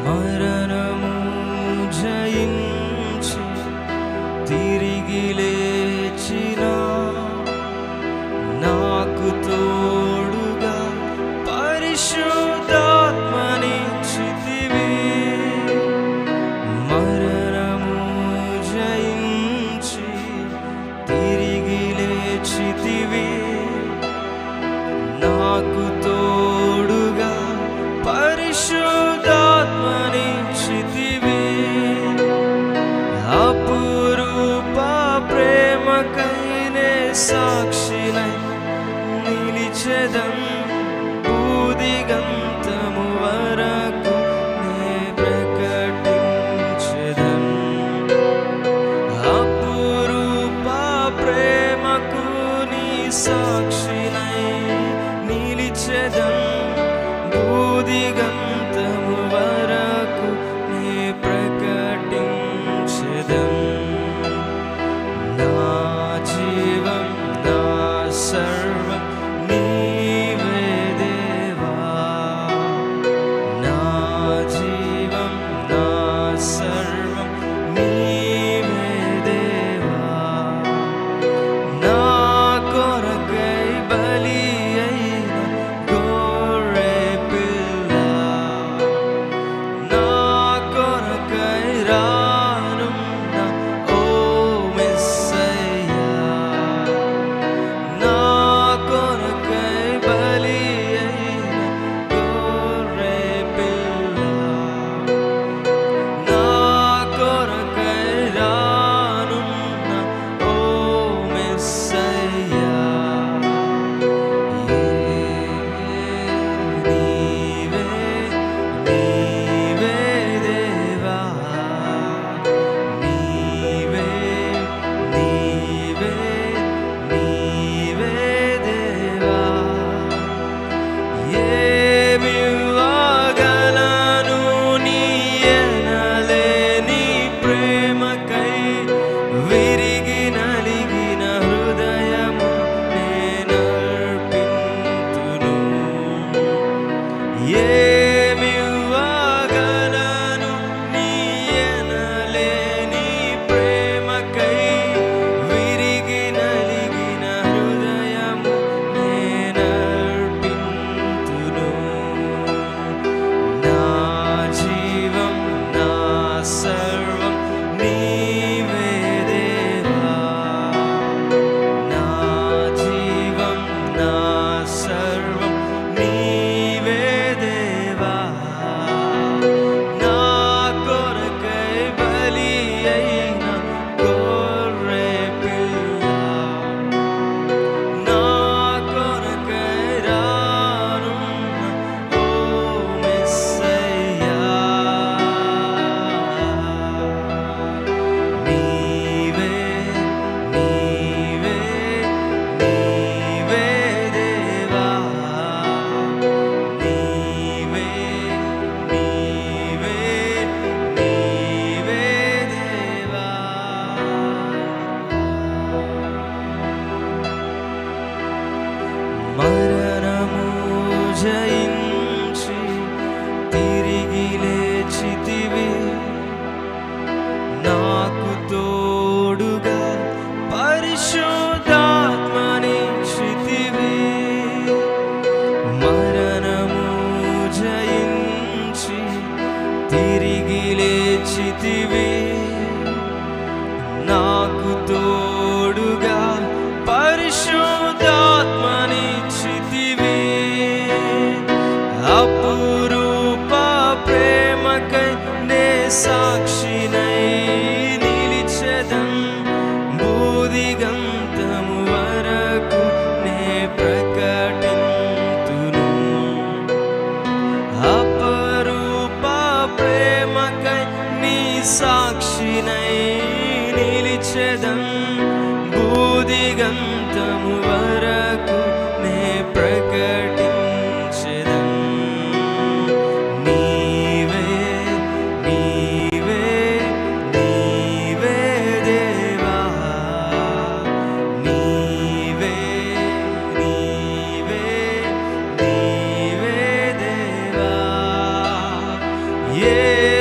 మరణము జయించి తిరిగి లేచిన నాకు తోడుగా పరిశుద్ధాత్మనిచ్చితివి. మరణము జయించి తిరిగి లేచితివి, నాకు తోడుగా పరిశుద్ధాత్మనిచ్చితివి. అపురూప ప్రేమకైనే సాక్షినై నిలిచెదం, బూదిగంతము వరకు నే ప్రకటించెదం. అపురూప ప్రేమకు నీ సాక్షినై నిలిచెదం, బూదిగంతము వరకు నే ప్రకటించెదం. నా జీవం నా సర్వం నీవే దేవా, నా జీవం నా సర్వం నీవే దేవా. నా కొరకై బలి అయిన గొర్రె పిల్ల, నా కొరకై రానున్న ఓ మెస్సయ్యా, నా కొరకై బలి అయిన గొర్రె పిల్ల, నా కొరకై రానున్న ఓ మెస్సయ్యా. నీవే నీవే దేవా, నీవే నీవే నీవే దేవా. ఏమివ్వగలను నీ ఎనలేని ప్రేమకై, విరిగి నలిగిన హృదయము నేనర్పింతును. ఏమివ్వగలను నీ ఎనలేని ప్రేమకై, విరిగి నలిగిన హృదయము నేనర్పింతును. నా జీవం నా సర్వం నీవే దేవా, నా జీవం నా సర్వం నీవే దేవా. నా కొరకై బలి అయిన గొర్రె పిల్ల, నా కొరకై రానున్న ఓ మెస్సయ్యా. నీవే నీవే నీవే దేవా, నీవే నీవే నీవే దేవా. మరణము జయించి తిరిగి లేచితివి, నాకు తోడుగా పరిశుద్ధాత్మనిచ్చితివి. మరణము జయించి తిరిగి లేచితివి, నాకు తోడుగా పరిశుద్ధాత్మనిచ్చితివి. అపురూప ప్రేమకై నే సాక్షినై నిలిచెదం, బూదిగంతము వరకు నే ప్రకటింతును. అపరూప ప్రేమకై నీ సాక్షినై నిలిచెదం, బూదిగంతము వరకు నే ప్రకటించెదం. నీవే నీవే నీవే దేవా, నీవే నీవే నీవే దేవా. ఏ